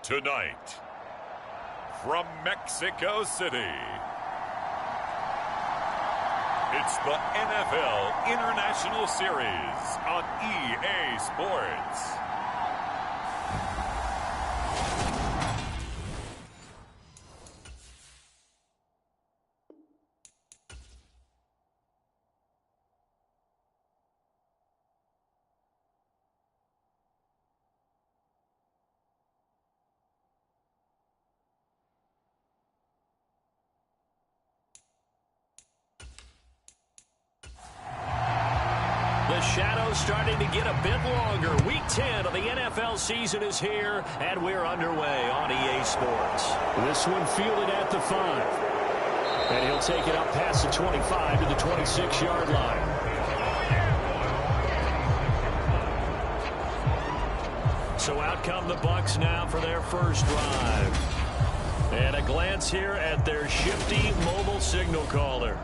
Tonight, from Mexico City, it's the NFL International Series on EA Sports. The shadow's starting to get a bit longer. Week 10 of the NFL season is here, and we're underway on EA Sports. This one fielded at the 5. And he'll take it up past the 25 to the 26-yard line. So out come the Bucs now for their first drive. And a glance here at their shifty mobile signal caller.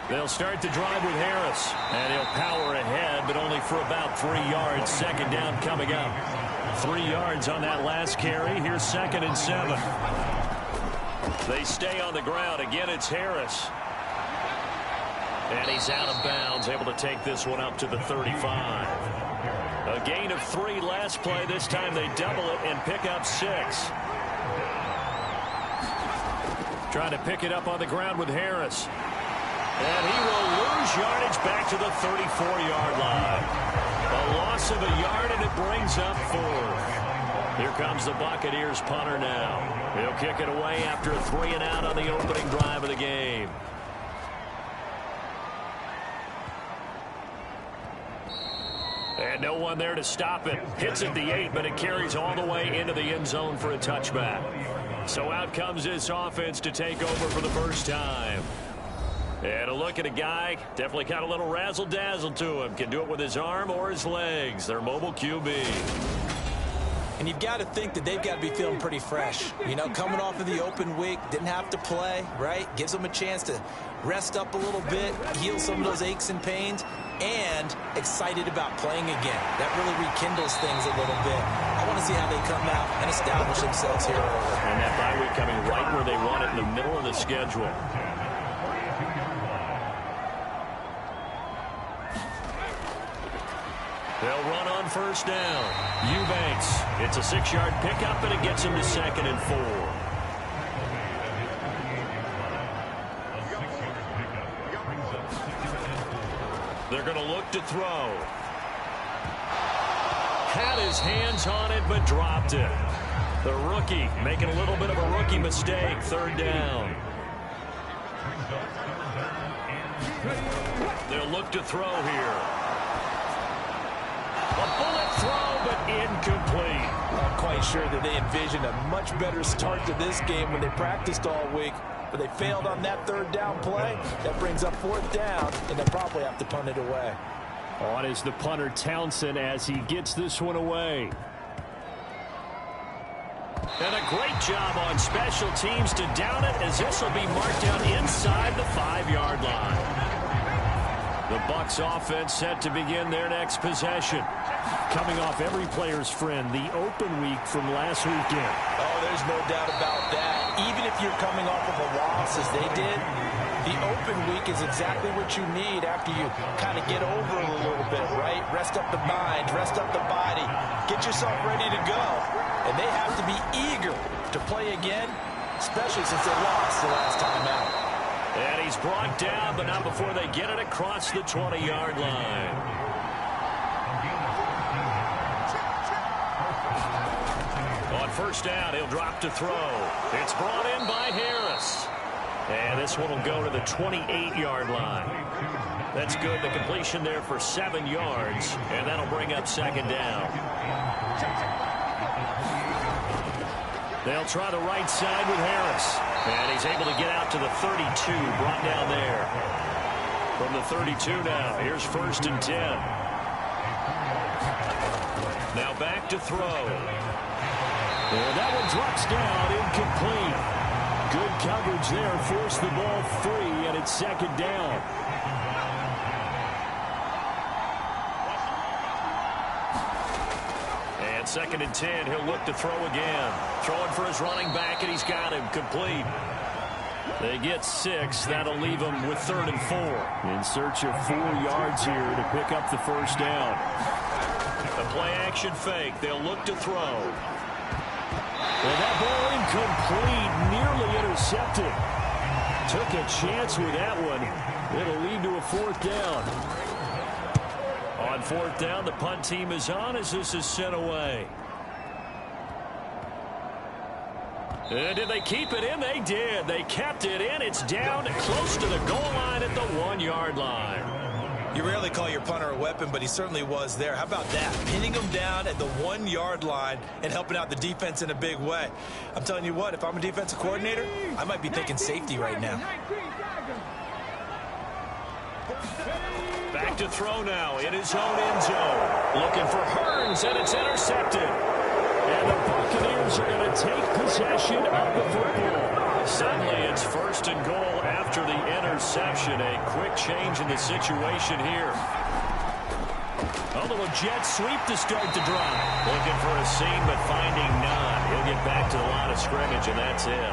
They'll start the drive with Harris, and he'll power ahead, but only for about 3 yards. Second down coming up. 3 yards on that last carry. Here's 2nd and 7. They stay on the ground. Again, it's Harris. And he's out of bounds, able to take this one up to the 35. A gain of 3 last play. This time they double it and pick up 6. Trying to pick it up on the ground with Harris. And he will lose yardage back to the 34-yard line. A loss of a yard, and it brings up 4th. Here comes the Buccaneers punter now. He'll kick it away after a 3-and-out on the opening drive of the game. And no one there to stop it. Hits at the 8, but it carries all the way into the end zone for a touchback. So out comes this offense to take over for the first time. And a look at a guy, definitely got a little razzle-dazzle to him. Can do it with his arm or his legs. Their mobile QB. And you've got to think that they've got to be feeling pretty fresh. You know, coming off of the open week, didn't have to play, right? Gives them a chance to rest up a little bit, heal some of those aches and pains, and excited about playing again. That really rekindles things a little bit. I want to see how they come out and establish themselves here early. And that bye week coming right where they want it, in the middle of the schedule. They'll run on first down. Eubanks. It's a 6-yard pickup, and it gets him to 2nd and 4. They're going to look to throw. Had his hands on it, but dropped it. The rookie making a little bit of a rookie mistake. 3rd down. They'll look to throw here. A bullet throw, but incomplete. Not quite sure that they envisioned a much better start to this game when they practiced all week, but they failed on that 3rd down play. That brings up 4th down, and they'll probably have to punt it away. On is the punter, Townsend, as he gets this one away. And a great job on special teams to down it, as this will be marked down inside the 5-yard line. The Bucs offense set to begin their next possession. Coming off every player's friend, the open week from last weekend. Oh, there's no doubt about that. Even if you're coming off of a loss as they did, the open week is exactly what you need after you kind of get over it a little bit, right? Rest up the mind, rest up the body, get yourself ready to go. And they have to be eager to play again, especially since they lost the last time out. And he's brought down, but not before they get it across the 20-yard line. On first down, he'll drop to throw. It's brought in by Harris. And this one will go to the 28-yard line. That's good. The completion there for 7 yards, and that'll bring up 2nd down. They'll try the right side with Harris. And he's able to get out to the 32, brought down there. From the 32 now, here's 1st and 10. Now back to throw. And that one drops down, incomplete. Good coverage there. Forced the ball free, and it's second down. And second and 10. He'll look to throw again. Throwing for his running back, and he's got him complete. They get 6. That'll leave them with 3rd and 4. In search of 4 yards here to pick up the first down. A play-action fake. They'll look to throw. Well, that ball incomplete, nearly intercepted. Took a chance with that one. It'll lead to a 4th down. On 4th down, the punt team is on as this is sent away. And did they keep it in? They did. They kept it in. It's down close to the goal line at the 1-yard line. You rarely call your punter a weapon, but he certainly was there. How about that? Pinning him down at the 1-yard line and helping out the defense in a big way. I'm telling you what, if I'm a defensive coordinator, I might be thinking safety right now. Back to throw now in his own end zone. Looking for Hearns, and it's intercepted. And the Buccaneers are going to take possession of the football. Suddenly it's 1st and goal after the interception. A quick change in the situation here. A little jet sweep to start the drive. Looking for a seam, but finding none. He'll get back to the line of scrimmage, and that's it.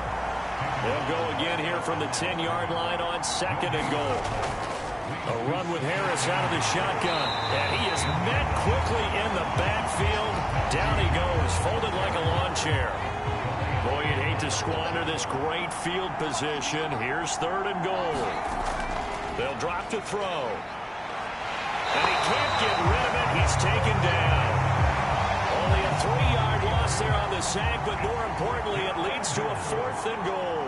They'll go again here from the 10-yard line on 2nd and goal. A run with Harris out of the shotgun. And he is met quickly in the backfield. Down he goes, folded like a lawn chair. Boy, you'd hate to squander this great field position. Here's 3rd and goal. They'll drop to throw. And he can't get rid of it. He's taken down. Only a 3-yard loss there on the sack, but more importantly, it leads to a 4th and goal.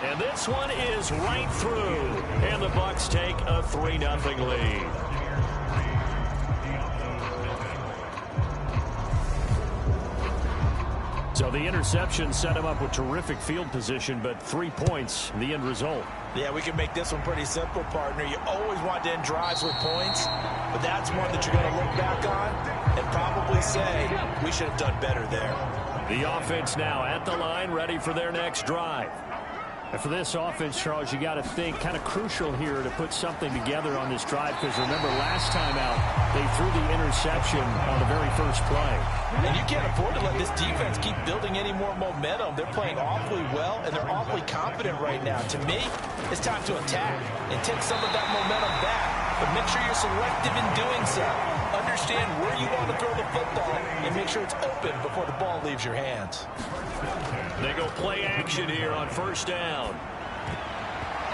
And this one is right through. And the Bucs take a 3-0 lead. So the interception set him up with terrific field position, but 3 points, the end result. Yeah, we can make this one pretty simple, partner. You always want to end drives with points, but that's one that you're going to look back on and probably say, we should have done better there. The offense now at the line, ready for their next drive. And for this offense, Charles, you got to think kind of crucial here to put something together on this drive, because remember last time out they threw the interception on the very first play. And you can't afford to let this defense keep building any more momentum. They're playing awfully well, and they're awfully confident right now. To me, it's time to attack and take some of that momentum back, but make sure you're selective in doing so. Understand where you want to throw the football and make sure it's open before the ball leaves your hands. They go play action here on 1st down.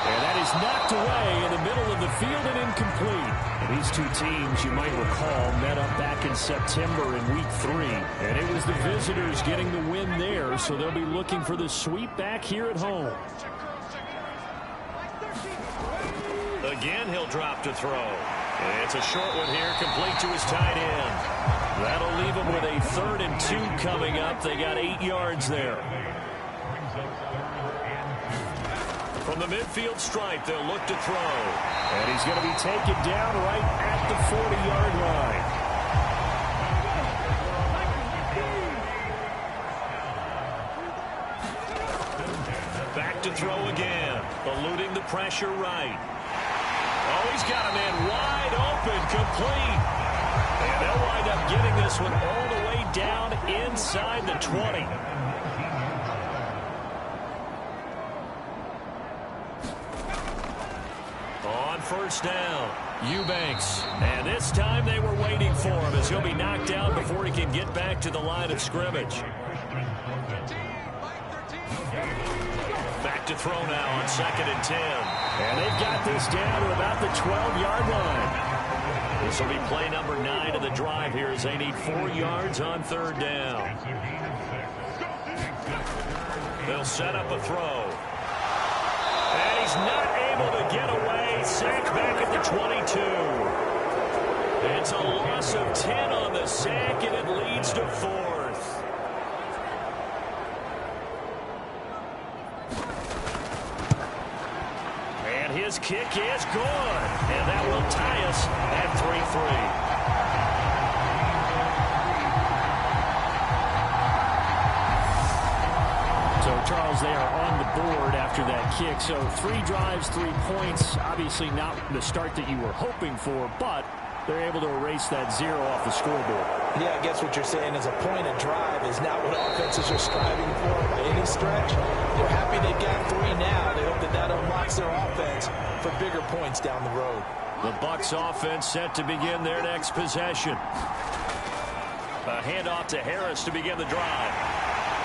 And that is knocked away in the middle of the field and incomplete. And these two teams, you might recall, met up back in September in Week 3. And it was the visitors getting the win there, so they'll be looking for the sweep back here at home. Again, he'll drop to throw. And it's a short one here, complete to his tight end. That'll leave him with a 3rd and 2 coming up. They got 8 yards there. From the midfield stripe, they'll look to throw. And he's going to be taken down right at the 40-yard line. Back to throw again, eluding the pressure right. Oh, he's got a man wide open, complete. And they'll wind up getting this one all the way down inside the 20. On 1st down, Eubanks. And this time they were waiting for him as he'll be knocked down before he can get back to the line of scrimmage. Back to throw now on 2nd and 10. And they've got this down to about the 12-yard line. This will be play number 9 of the drive here as they need 4 yards on 3rd down. They'll set up a throw. And he's not able to get away. Sacked back at the 22. It's a loss of 10 on the sack, and it leads to 4th. And his kick is good. And that will tie us at 3-3. after that kick. So 3 drives, 3 points. Obviously not the start that you were hoping for, but they're able to erase that 0 off the scoreboard. Yeah, I guess what you're saying is a point of drive is not what offenses are striving for by any stretch. They're happy they got 3 now. They hope that that unlocks their offense for bigger points down the road. The Bucs offense set to begin their next possession. A handoff to Harris to begin the drive.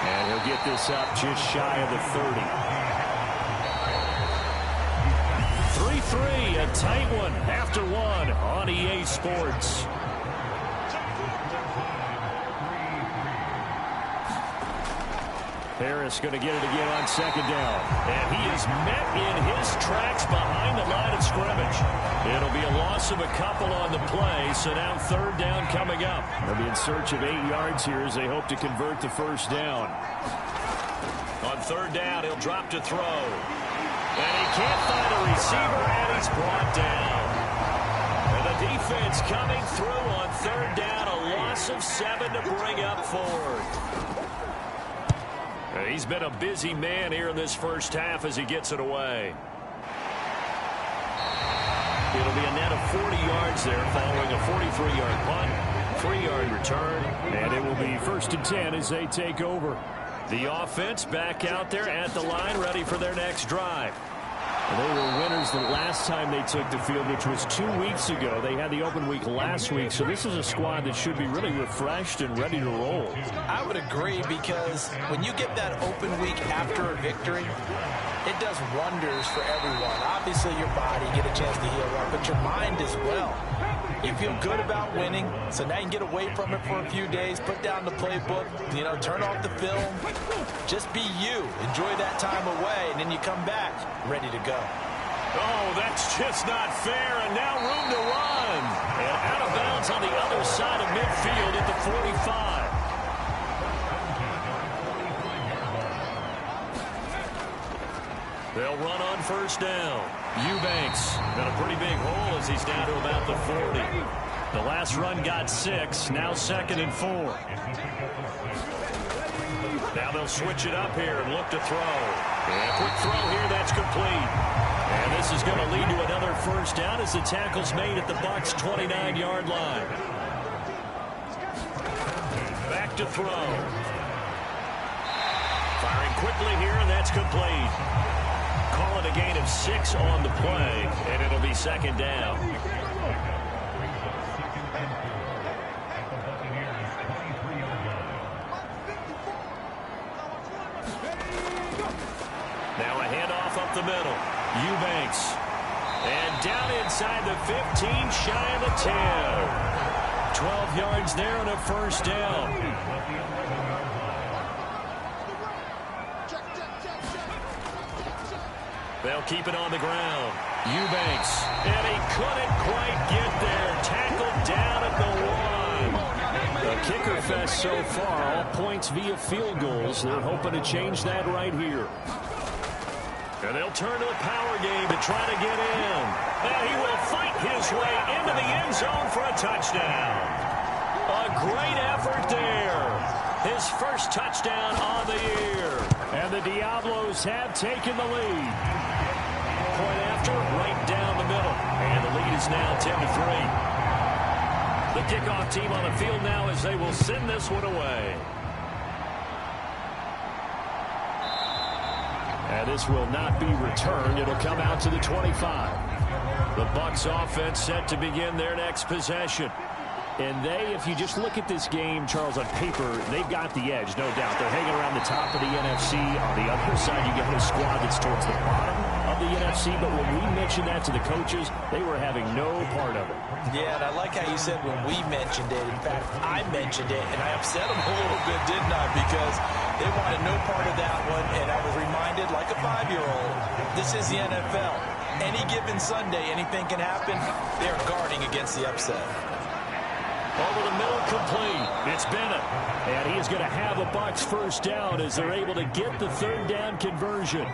And he'll get this up just shy of the 30. 3-3, a tight one after 1 on EA Sports. Harris going to get it again on 2nd down. And he is met in his tracks behind the line of scrimmage. It'll be a loss of a couple on the play, so now 3rd down coming up. They'll be in search of 8 yards here as they hope to convert the 1st down. On 3rd down, he'll drop to throw. And he can't find a receiver, and he's brought down. And the defense coming through on 3rd down, a loss of 7 to bring up 4th. He's been a busy man here in this first half as he gets it away. It'll be a net of 40 yards there following a 43-yard punt, 3-yard return, and it will be 1st and 10 as they take over. The offense back out there at the line ready for their next drive. They were winners the last time they took the field, which was 2 weeks ago. They had the open week last week, so this is a squad that should be really refreshed and ready to roll. I would agree, because when you get that open week after a victory, it does wonders for everyone. Obviously, your body, get a chance to heal up, but your mind as well. You feel good about winning, so now you can get away from it for a few days, put down the playbook, turn off the film. Just be you. Enjoy that time away, and then you come back ready to go. Oh, that's just not fair, and now room to run. And out of bounds on the other side of midfield at the 45. They'll run on 1st down. Eubanks got a pretty big hole as he's down to about the 40. The last run got 6, now 2nd and 4. Now they'll switch it up here and look to throw. And a quick throw here, that's complete. And this is going to lead to another 1st down as the tackle's made at the Bucs' 29-yard line. Back to throw. Firing quickly here, and that's complete. Call it a gain of 6 on the play, and it'll be 2nd down. Now a handoff up the middle. Eubanks. And down inside the 15, shy of the 10. 12 yards there and a 1st down. They'll keep it on the ground. Eubanks. And he couldn't quite get there. Tackled down at the 1. A kicker fest so far. All points via field goals. They're hoping to change that right here. And they'll turn to the power game to try to get in. And he will fight his way into the end zone for a touchdown. A great effort there. His first touchdown on the year. And the Diablos have taken the lead. Point after, right down the middle. And the lead is now 10-3. The kickoff team on the field now as they will send this one away. And this will not be returned. It'll come out to the 25. The Bucs offense set to begin their next possession. And they, if you just look at this game, Charles, on paper, they've got the edge, no doubt. They're hanging around the top of the NFC. On the other side, you got a squad that's towards the bottom of the NFC. But when we mentioned that to the coaches, they were having no part of it. Yeah, and I like how you said when we mentioned it. In fact, I mentioned it, and I upset them a little bit, didn't I? Because they wanted no part of that one, and I was reminded, like a 5-year-old, this is the NFL. Any given Sunday, anything can happen. They're guarding against the upset. Over the middle, complete. It's Bennett. And he is going to have a Bucs 1st down as they're able to get the 3rd down conversion.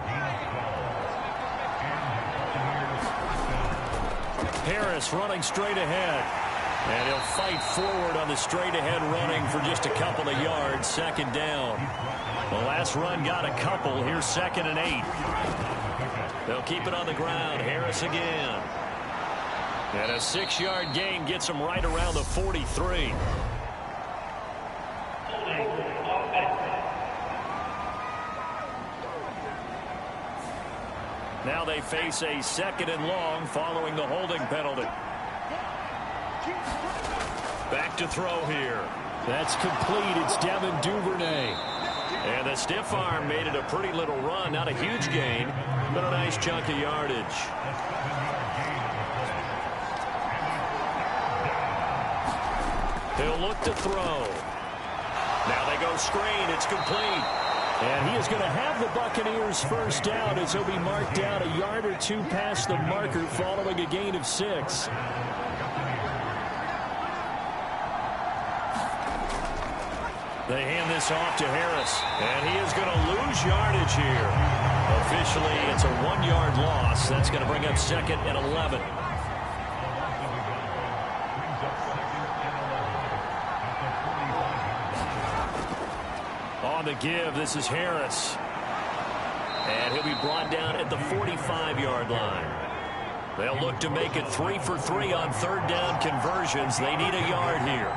Harris running straight ahead. And he'll fight forward on the straight-ahead running for just a couple of yards. Second down. The last run got a couple. Here's 2nd and 8. They'll keep it on the ground. Harris again. And a 6-yard gain gets him right around the 43. Now they face a 2nd and long following the holding penalty. Back to throw here. That's complete. It's Devin Duvernay. And the stiff arm made it a pretty little run. Not a huge gain, but a nice chunk of yardage. He'll look to throw. Now they go screen. It's complete. And he is going to have the Buccaneers first down as he'll be marked down a yard or two past the marker following a gain of 6. They hand this off to Harris, and he is going to lose yardage here. Officially, it's a 1-yard loss. That's going to bring up 2nd and 11. On the give, this is Harris. And he'll be brought down at the 45-yard line. They'll look to make it 3 for 3 on 3rd down conversions. They need a yard here.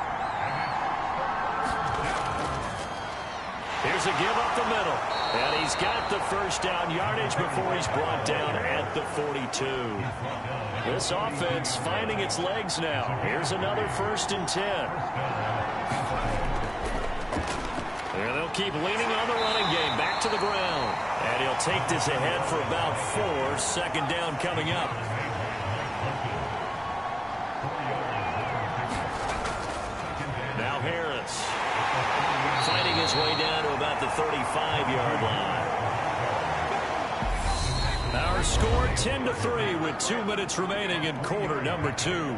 Here's a give up the middle. And he's got the first down yardage before he's brought down at the 42. This offense finding its legs now. Here's another 1st and 10. And they'll keep leaning on the running game. Back to the ground. And he'll take this ahead for about 4. 2nd down coming up. Now Harris. Fighting his way down to about the 35-yard line. Our score 10-3 with 2 minutes remaining in quarter number 2.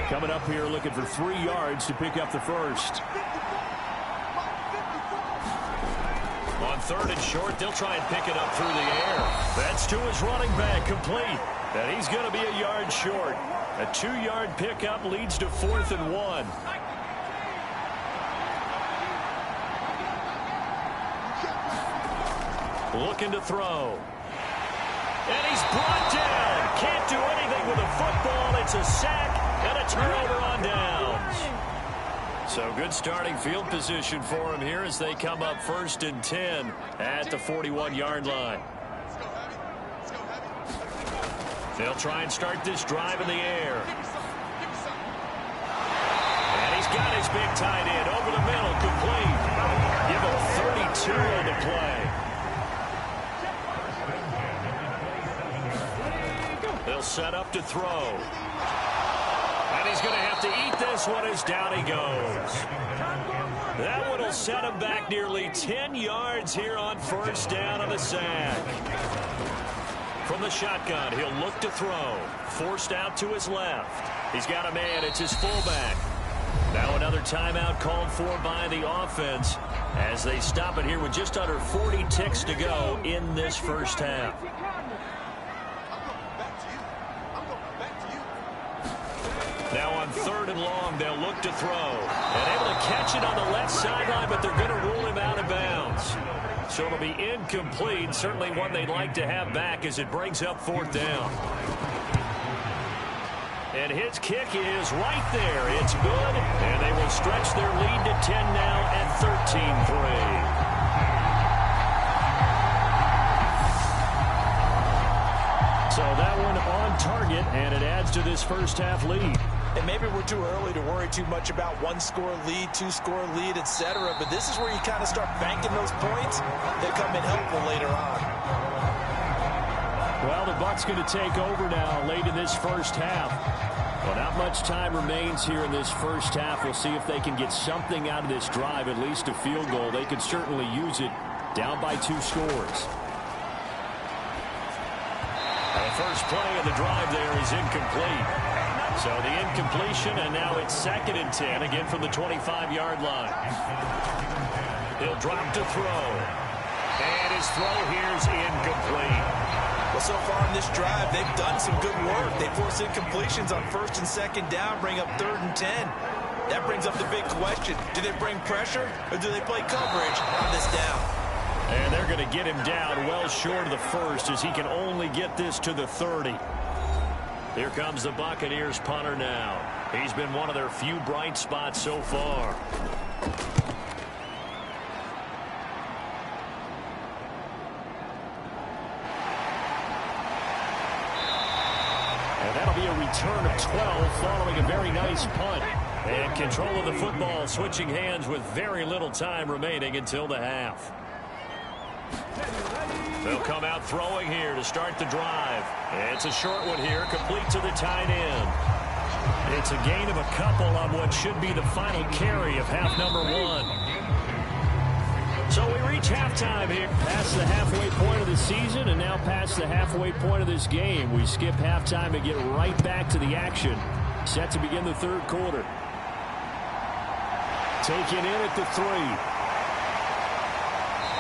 Coming up here looking for 3 yards to pick up the first. On 3rd and short, they'll try and pick it up through the air. That's to his running back, complete. And he's going to be a yard short. A 2-yard pickup leads to 4th and 1. Looking to throw. And he's brought down. Can't do anything with a football. It's a sack and a turnover on downs. So good starting field position for him here as they come up 1st and 10 at the 41-yard line. They'll try and start this drive in the air. And he's got his big tight end over the middle, complete. Give him 32 on the play. They'll set up to throw. And he's going to have to eat this one as down he goes. That one will set him back nearly 10 yards here on 1st down on the sack. From the shotgun, he'll look to throw. Forced out to his left. He's got a man. It's his fullback. Now another timeout called for by the offense as they stop it here with just under 40 ticks to go in this first half. Now on 3rd and long, they'll look to throw. And able to catch it on the left sideline, but they're going to rule him out of bounds. So it'll be incomplete. Certainly one they'd like to have back as it brings up 4th down. And his kick is right there. It's good. And they will stretch their lead to 10 now at 13-3. So that one on target, and it adds to this first half lead. And maybe we're too early to worry too much about 1-score lead, 2-score lead, etc. But this is where you kind of start banking those points that come in helpful later on. Well, the Bucs going to take over now late in this first half. Well, not much time remains here in this first half. We'll see if they can get something out of this drive, at least a field goal. They could certainly use it down by 2 scores. The first play of the drive there is incomplete. So the incompletion, and now it's 2nd and 10, again from the 25-yard line. He'll drop to throw. And his throw here is incomplete. Well, so far in this drive, they've done some good work. They force incompletions on 1st and 2nd down, bring up 3rd and 10. That brings up the big question. Do they bring pressure or do they play coverage on this down? And they're going to get him down well short of the 1st as he can only get this to the 30. Here comes the Buccaneers punter now. He's been one of their few bright spots so far. And that'll be a return of 12 following a very nice punt. And control of the football switching hands with very little time remaining until the half. They'll come out throwing here to start the drive. It's a short one here, complete to the tight end. It's a gain of a couple on what should be the final carry of half number 1. So we reach halftime here, past the halfway point of the season, and now past the halfway point of this game. We skip halftime and get right back to the action. Set to begin the 3rd quarter. Taken in at the 3.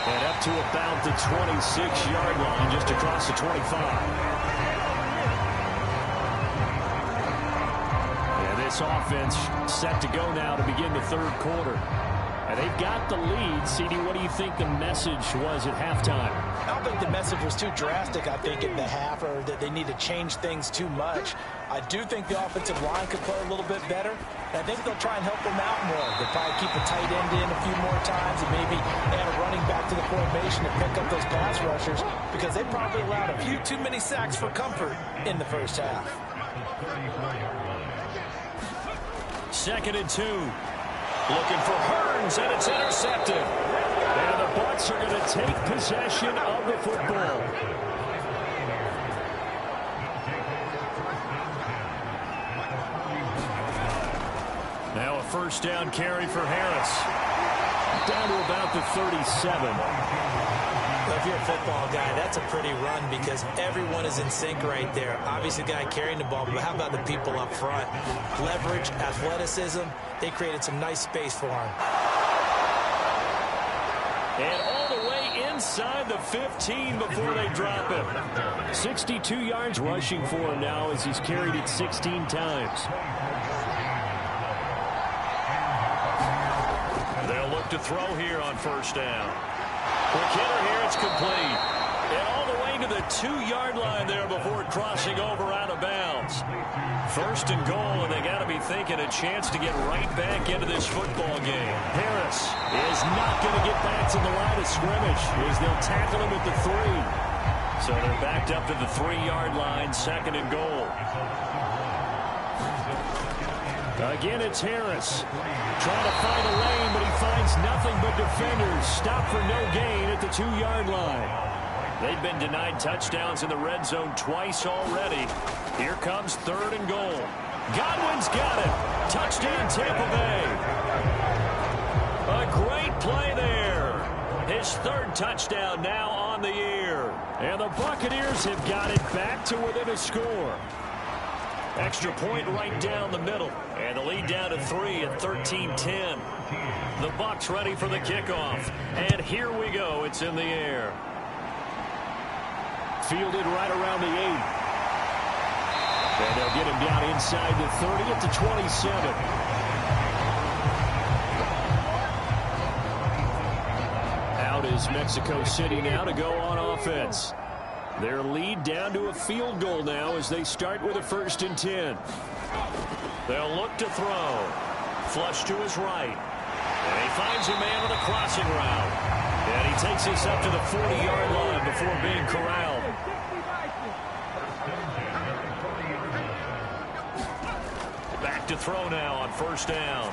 And up to about the 26-yard line, just across the 25. And this offense set to go now to begin the 3rd quarter. And they've got the lead. CD, what do you think the message was at halftime? I don't think the message was too drastic, I think, in the half, or that they need to change things too much. I do think the offensive line could play a little bit better. And I think they'll try and help them out more. They'll probably keep a tight end in a few more times and maybe add a running back to the formation to pick up those pass rushers, because they probably allowed a few too many sacks for comfort in the 1st half. 2nd and 2. Looking for Hearns, and it's intercepted. And the Bucs are going to take possession of the football. Now a 1st down carry for Harris. Down to about the 37. Well, if you're a football guy, that's a pretty run because everyone is in sync right there. Obviously, the guy carrying the ball, but how about the people up front? Leverage, athleticism, they created some nice space for him. And all the way inside the 15 before they drop him. 62 yards rushing for him now as he's carried it 16 times. They'll look to throw here on 1st down. Quick hitter here, it's complete. And all the way to the 2-yard line there before crossing over out of bounds. 1st and goal, and they got to be thinking a chance to get right back into this football game. Harris is not going to get back to the line of scrimmage as they'll tackle him at the 3. So they're backed up to the 3-yard line, 2nd and goal. Again, it's Harris. Trying to find a lane, but he finds nothing but defenders. Stop for no gain at the 2-yard line. They've been denied touchdowns in the red zone twice already. Here comes 3rd and goal. Godwin's got it. Touchdown, Tampa Bay. A great play there. His 3rd touchdown now on the year. And the Buccaneers have got it back to within a score. Extra point right down the middle. And the lead down to 3 at 13-10. The Bucs ready for the kickoff. And here we go. It's in the air. Fielded right around the 8. And they'll get him down inside the 30 at the 27. Out is Mexico City now to go on offense. Their lead down to a field goal now as they start with a 1st and 10. They'll look to throw. Flush to his right. And he finds a man on a crossing route. And he takes this up to the 40-yard line before being corralled. Back to throw now on 1st down.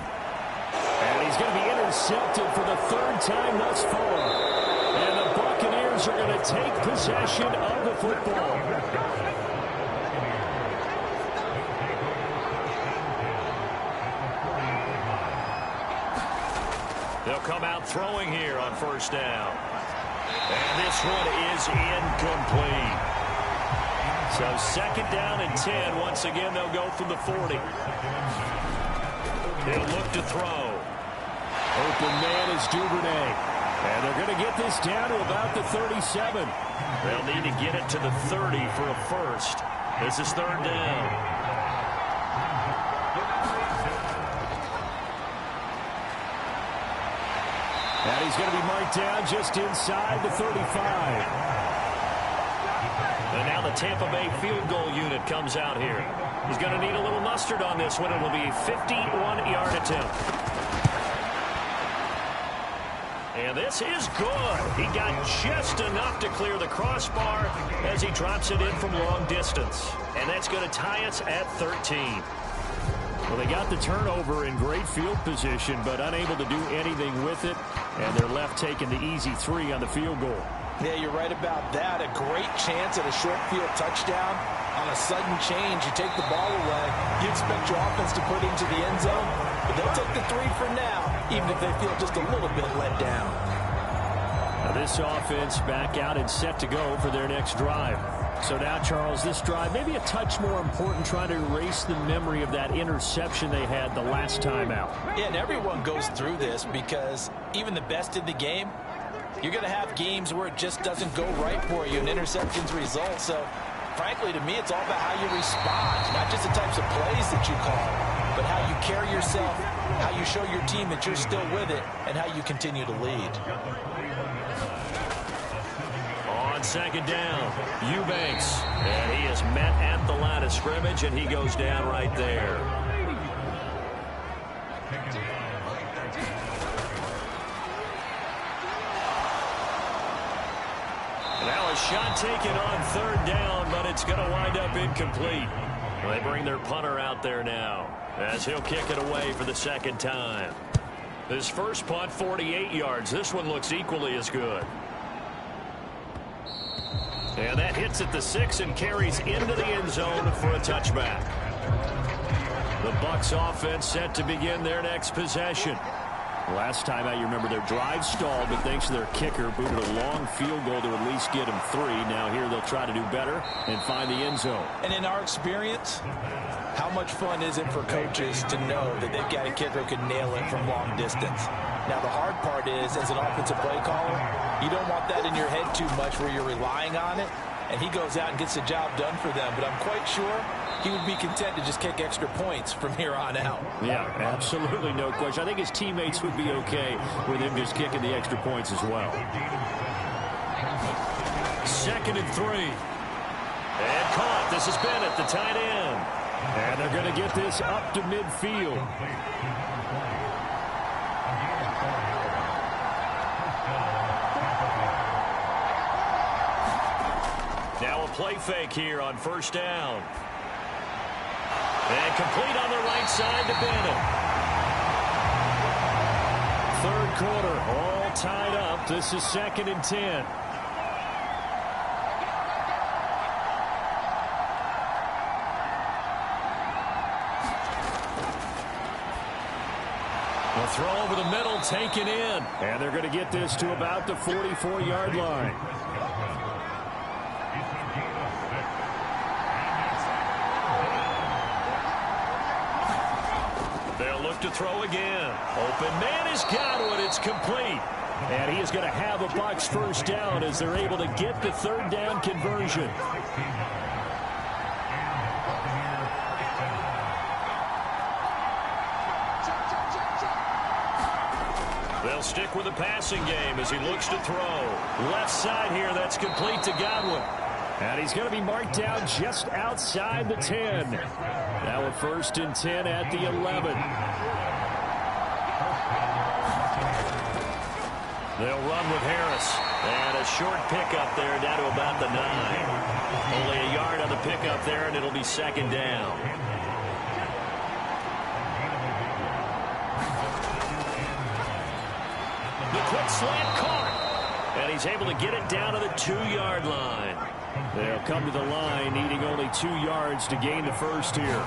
And he's going to be intercepted for the 3rd time thus far. And the Buccaneers are going to take possession of the football. They'll come out throwing here on 1st down. And this one is incomplete. So 2nd down and 10. Once again, they'll go from the 40. He'll look to throw. Open man is Duvernay. And they're going to get this down to about the 37. They'll need to get it to the 30 for a first. This is third down. And he's going to be marked down just inside the 35. And now the Tampa Bay field goal unit comes out here. He's going to need a little mustard on this one. It will be a 51-yard attempt. And this is good. He got just enough to clear the crossbar as he drops it in from long distance. And that's going to tie us at 13. Well, they got the turnover in great field position, but unable to do anything with it. And they're left taking the easy 3 on the field goal. Yeah, you're right about that. A great chance at a short field touchdown. On a sudden change, you take the ball away. You expect your offense to put it into the end zone, but they'll take the 3 for now, even if they feel just a little bit let down. Now this offense back out and set to go for their next drive. So now, Charles, this drive maybe a touch more important, trying to erase the memory of that interception they had the last time out. Yeah, and everyone goes through this because even the best in the game, you're going to have games where it just doesn't go right for you and interceptions result. So, frankly, to me, it's all about how you respond, not just the types of plays that you call, but how you carry yourself, how you show your team that you're still with it, and how you continue to lead. On second down, Eubanks. And he is met at the line of scrimmage, and he goes down right there. Now a shot taken on third down, but it's going to wind up incomplete. They bring their punter out there now as he'll kick it away for the second time. His first punt, 48 yards. This one looks equally as good. And that hits at the 6 and carries into the end zone for a touchback. The Bucs offense set to begin their next possession. Last time out, you remember their drive stalled, but thanks to their kicker, booted a long field goal to at least get them 3. Now here they'll try to do better and find the end zone. And in our experience, how much fun is it for coaches to know that they've got a kicker who can nail it from long distance? Now the hard part is, as an offensive play caller, you don't want that in your head too much where you're relying on it, and he goes out and gets the job done for them. But I'm quite sure he would be content to just kick extra points from here on out. Yeah, absolutely, no question. I think his teammates would be okay with him just kicking the extra points as well. 2nd and 3. And caught. This is Bennett, the tight end. And they're going to get this up to midfield. Now a play fake here on first down. And complete on the right side to Bennett. Third quarter, all tied up. This is 2nd and 10. The throw over the middle, taken in. And they're going to get this to about the 44-yard line. To throw again. Open man is Godwin. It's complete. And he is going to have a Bucs first down as they're able to get the third down conversion. They'll stick with the passing game as he looks to throw. Left side here, that's complete to Godwin. And he's going to be marked down just outside the 10. Now a 1st and 10 at the 11. They'll run with Harris. And a short pickup there down to about the 9. Only a yard on the pickup there, and it'll be 2nd down. The quick slant caught. And he's able to get it down to the 2-yard line. They'll come to the line, needing only 2 yards to gain the first here.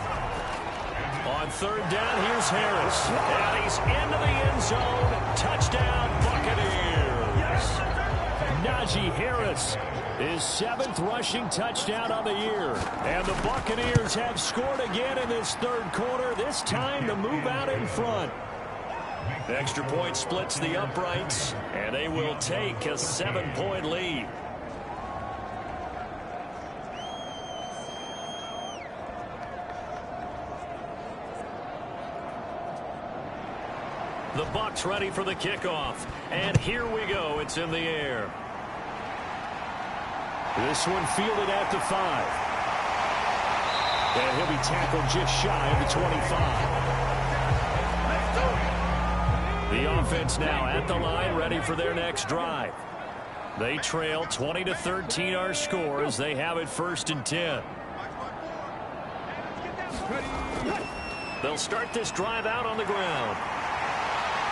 On third down, here's Harris. And he's into the end zone. Touchdown, Buccaneers. Najee Harris, his 7th rushing touchdown on the year. And the Buccaneers have scored again in this third quarter, this time to move out in front. Extra point splits the uprights, and they will take a 7-point lead. The Bucs ready for the kickoff. And here we go. It's in the air. This one fielded at the 5. And he'll be tackled just shy of the 25. The offense now at the line, ready for their next drive. They trail 20-13 our score as they have it 1st and 10. They'll start this drive out on the ground.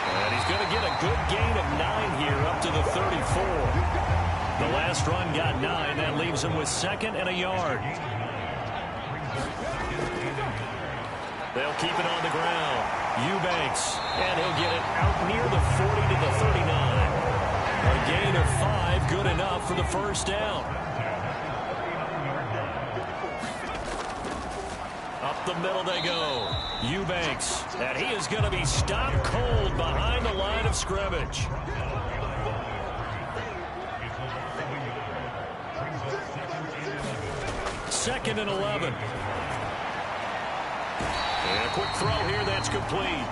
And he's going to get a good gain of 9 here up to the 34. The last run got 9. That leaves him with 2nd and a yard. They'll keep it on the ground. Eubanks, and he'll get it out near the 40 to the 39. A gain of 5, good enough for the 1st down. Up the middle they go. Eubanks, and he is going to be stopped cold behind the line of scrimmage. Second and 11. And a quick throw here that's complete.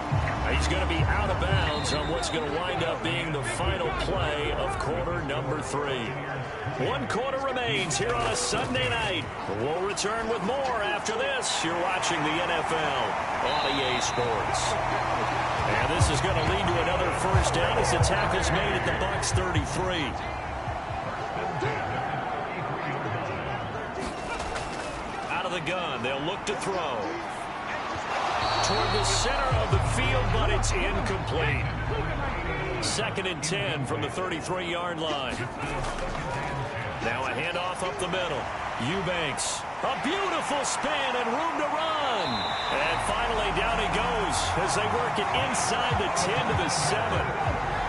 He's going to be out of bounds on what's going to wind up being the final play of quarter number 3. 1 quarter remains here on a Sunday night. We'll return with more after this. You're watching the NFL on EA Sports. And this is going to lead to another 1st down as the tackle's made at the Bucs 33. Out of the gun, they'll look to throw. Toward the center of the field, but it's incomplete. 2nd and 10 from the 33-yard line. Now a handoff up the middle. Eubanks, a beautiful spin and room to run. And finally down he goes as they work it inside the 10 to the 7.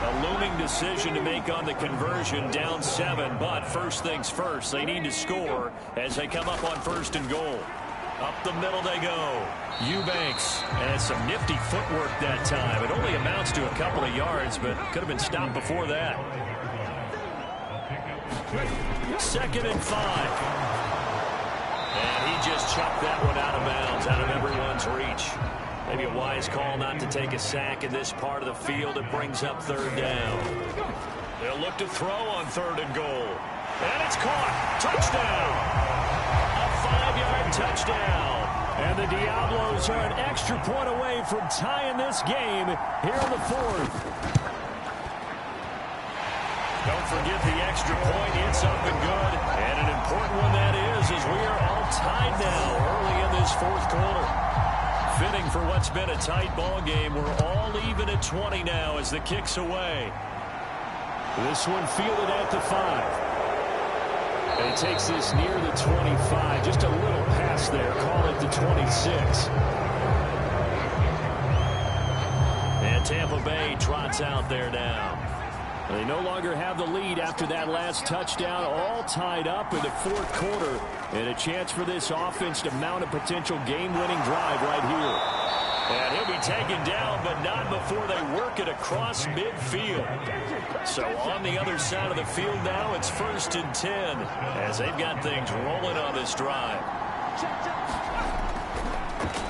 A looming decision to make on the conversion, down 7. But first things first, they need to score as they come up on 1st and goal. Up the middle they go. Eubanks, and some nifty footwork that time. It only amounts to a couple of yards, but could have been stopped before that. 2nd and 5. And he just chucked that one out of bounds, out of everyone's reach. Maybe a wise call not to take a sack in this part of the field. It brings up 3rd down. They'll look to throw on 3rd and goal. And it's caught. Touchdown. A 5-yard touchdown. And the Diablos are an extra point away from tying this game here in the 4th. Don't forget the extra point. It's up and good. And an important one that is, as we are all tied now early in this 4th quarter. Fitting for what's been a tight ball game. We're all even at 20 now as the kick's away. This one fielded at the 5. And he takes this near the 25. Just a little pass there. Call it the 26. And Tampa Bay trots out there now. They no longer have the lead after that last touchdown. All tied up in the 4th quarter. And a chance for this offense to mount a potential game-winning drive right here. And he'll be taken down, but not before they work it across midfield. So on the other side of the field now, it's 1st and 10 as they've got things rolling on this drive.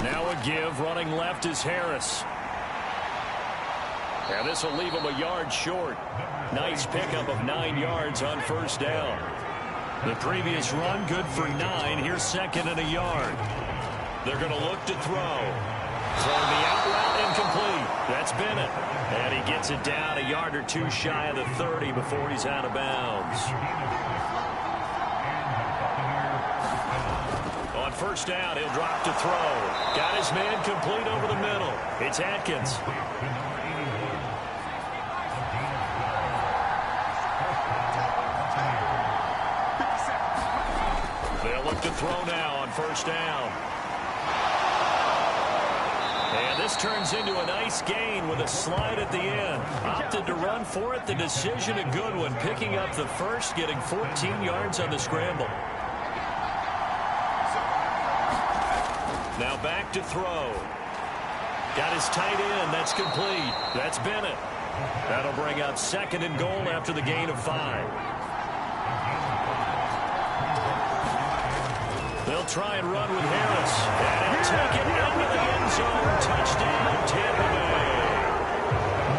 Now a give. Running left is Harris. And this will leave him a yard short. Nice pickup of 9 yards on 1st down. The previous run good for 9. Here's 2nd and a yard. They're going to look to throw. Throwing the out route incomplete. That's Bennett. And he gets it down a yard or 2 shy of the 30 before he's out of bounds. On 1st down, he'll drop to throw. Got his man complete over the middle. It's Atkins. They'll look to throw now on 1st down. And this turns into a nice gain with a slide at the end. Opted to run for it. The decision a good one. Picking up the 1st, getting 14 yards on the scramble. Now back to throw. Got his tight end. That's complete. That's Bennett. That'll bring up 2nd and goal after the gain of 5. They'll try and run with Harris. And he'll take it into the end zone. Touchdown, Tampa Bay.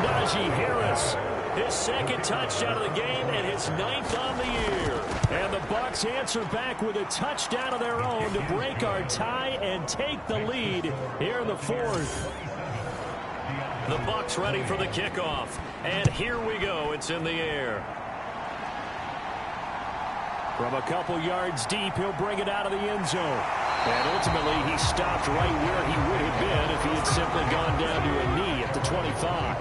Najee Harris, his 2nd touchdown of the game and his 9th on the year. And the Bucs answer back with a touchdown of their own to break our tie and take the lead here in the 4th. The Bucs ready for the kickoff. And here we go. It's in the air. From a couple yards deep, he'll bring it out of the end zone. And ultimately, he stopped right where he would have been if he had simply gone down to a knee at the 25.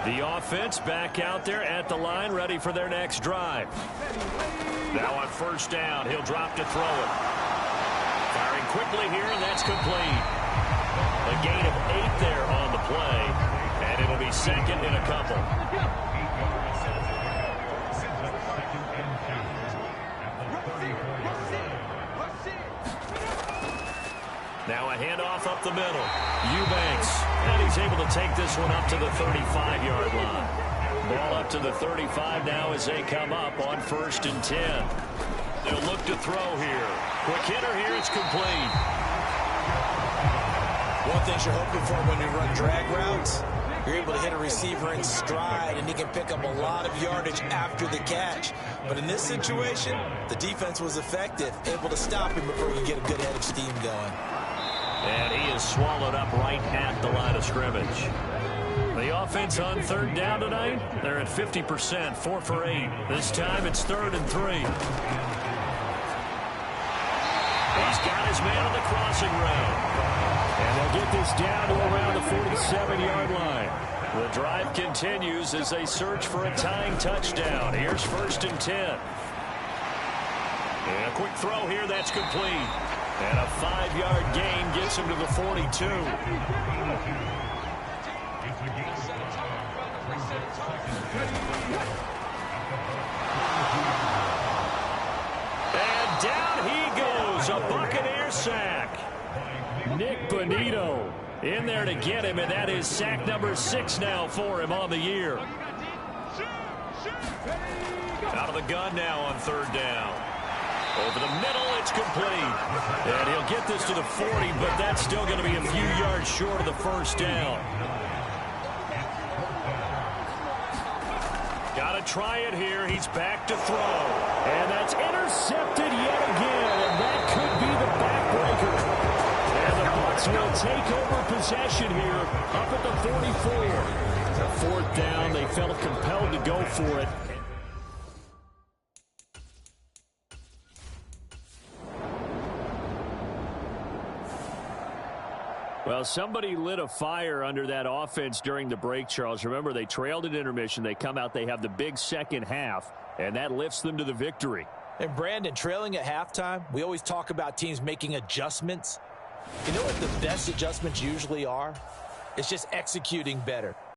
The offense back out there at the line, ready for their next drive. Now on 1st down, he'll drop to throw it. Firing quickly here, and that's complete. A gain of 8 there on the play, and it'll be 2nd and a couple. Now a handoff up the middle. Eubanks, and he's able to take this one up to the 35-yard line. Ball up to the 35 now as they come up on 1st and 10. They'll look to throw here. Quick hitter here, it's complete. One thing you're hoping for when you run drag routes, you're able to hit a receiver in stride, and he can pick up a lot of yardage after the catch. But in this situation, the defense was effective, able to stop him before he could get a good head of steam going. And he is swallowed up right at the line of scrimmage. The offense on 3rd down tonight, they're at 50%, 4 for 8. This time it's 3rd and 3. He's got his man on the crossing route. And they'll get this down to around the 47-yard line. The drive continues as they search for a tying touchdown. Here's 1st and 10. And a quick throw here, that's complete. And a 5-yard gain gets him to the 42. And down he goes, a Buccaneer sack. Nick Bonito in there to get him, and that is sack number 6 now for him on the year. Out of the gun now on 3rd down. Over the middle, it's complete. And he'll get this to the 40, but that's still going to be a few yards short of the 1st down. Got to try it here. He's back to throw. And that's intercepted yet again, and that could be the backbreaker. And the Bucs will take over possession here up at the 44. The 4th down, they felt compelled to go for it. Well, somebody lit a fire under that offense during the break, Charles. Remember, they trailed at intermission. They come out, they have the big second half, and that lifts them to the victory. And, Brandon, trailing at halftime, we always talk about teams making adjustments. You know what the best adjustments usually are? It's just executing better.